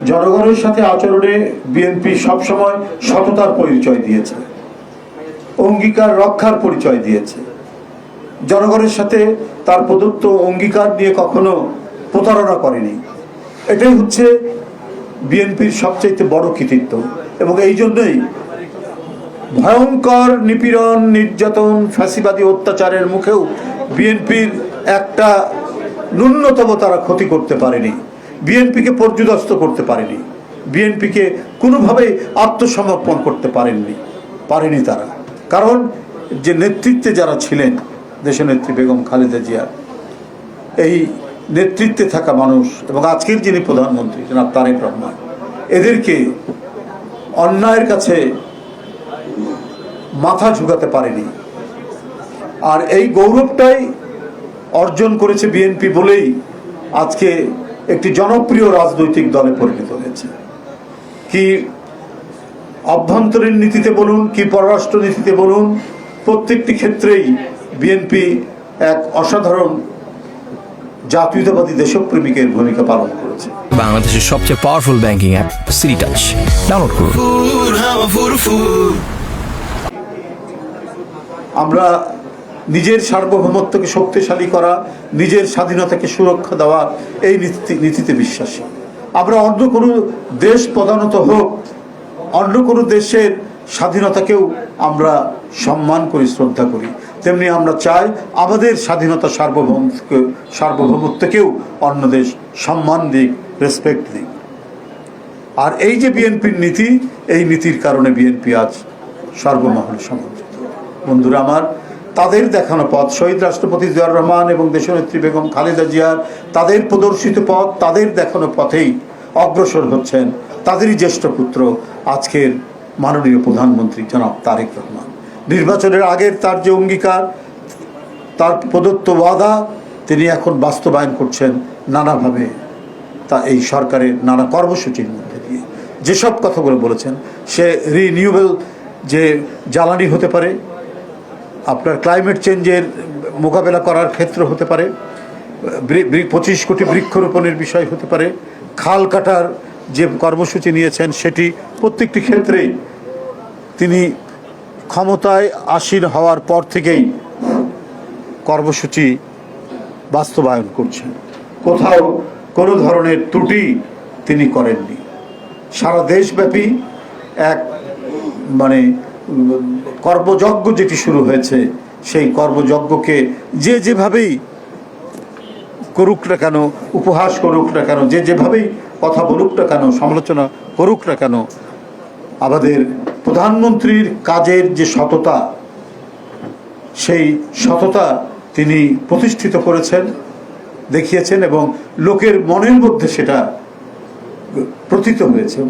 জনগণের সাথে আচরণে বিএনপি সবসময় সততার পরিচয় দিয়েছে, অঙ্গীকার রক্ষার পরিচয় দিয়েছে। জনগণের সাথে তার প্রদত্ত অঙ্গীকার নিয়ে কখনো প্রতারণা করেনি। এটাই হচ্ছে বিএনপির সবচেয়ে বড় কৃতিত্ব। এবং এই জন্যই ভয়ঙ্কর নিপীড়ন, নির্যাতন, ফ্যাসিবাদী অত্যাচারের মুখেও বিএনপির একটা ন্যূনতম তারা ক্ষতি করতে পারেনি, বিএনপিকে পর্যুদস্ত করতে পারেনি, বিএনপিকে কোনোভাবেই আত্মসমর্পণ করতে পারেনি তারা। কারণ যে নেতৃত্বে যারা ছিলেন, দেশনেত্রী বেগম খালেদা জিয়া, এই নেতৃত্বে থাকা মানুষ এবং আজকের যিনি প্রধানমন্ত্রী জনাব তারেক রহমান, এদেরকে অন্যায়ের কাছে মাথা ঝুঁকাতে পারেনি। আর এই গৌরবটাই অর্জন করেছে বিএনপি বলেই আজকে একটি জনপ্রিয় রাজনৈতিক দলে পরিণত হয়েছে। কি অভ্যন্তরীণ নীতিতে বলুন, কি পররাষ্ট্র নীতিতে বলুন, প্রত্যেকটি ক্ষেত্রেই বিএনপি এক অসাধারণ জাতীয়তাবাদী দেশপ্রেমিকের ভূমিকা পালন করেছে। বাংলাদেশের সবচেয়ে powerful banking app city touch download করুন। আমরা নিজের সার্বভৌমত্বকে শক্তিশালী করা, নিজের স্বাধীনতাকে সুরক্ষা দেওয়া, এই নীতিতে বিশ্বাসী। আমরা অন্য কোনো দেশ প্রধানত হোক, অন্য কোনো দেশের স্বাধীনতাকেও আমরা সম্মান করি, শ্রদ্ধা করি, তেমনি আমরা চাই আমাদের স্বাধীনতা সার্বভৌমত্বকেও অন্য দেশ সম্মান দিক, রেসপেক্ট দিক। আর এই যে বিএনপির নীতি, এই নীতির কারণে বিএনপি আজ সর্বমহলে সমর্থিত। বন্ধুরা আমার, তাদের দেখানো পথ, শহীদ রাষ্ট্রপতি জিয়াউর রহমান এবং দেশনেত্রী বেগম খালেদা জিয়ার তাদের প্রদর্শিত পথ, তাদের দেখানো পথেই অগ্রসর হচ্ছেন তাদেরই জ্যেষ্ঠ পুত্র আজকের মাননীয় প্রধানমন্ত্রী জনাব তারেক রহমান। নির্বাচনের আগের তার যে অঙ্গীকার, তার প্রদত্ত ওয়াদা, তিনি এখন বাস্তবায়ন করছেন নানাভাবে। তা এই সরকারের নানা কর্মসূচির মধ্যে দিয়ে যেসব কথাগুলো বলেছেন, সে রিনিউয়েবল যে জ্বালানি হতে পারে, আপনার ক্লাইমেট চেঞ্জের মোকাবেলা করার ক্ষেত্র হতে পারে, 25 কোটি বৃক্ষরোপণের বিষয় হতে পারে, খাল কাটার যে কর্মসূচি নিয়েছেন সেটি, প্রত্যেকটি ক্ষেত্রেই তিনি ক্ষমতায় আসীন হওয়ার পর থেকেই কর্মসূচি বাস্তবায়ন করছেন। কোথাও কোনো ধরনের ত্রুটি তিনি করেননি। সারা দেশব্যাপী এক কর্মযজ্ঞ যেটি শুরু হয়েছে, সেই কর্মযজ্ঞকে যে যেভাবেই করুক না কেন, উপহাস করুক না কেন, যে যেভাবেই কথা বলুক না কেন, সমালোচনা করুক না কেন, আমাদের প্রধানমন্ত্রীর কাজের যে সততা, সেই সততা তিনি প্রতিষ্ঠিত করেছেন, দেখিয়েছেন এবং লোকের মনের মধ্যে সেটা প্রতীত হয়েছে।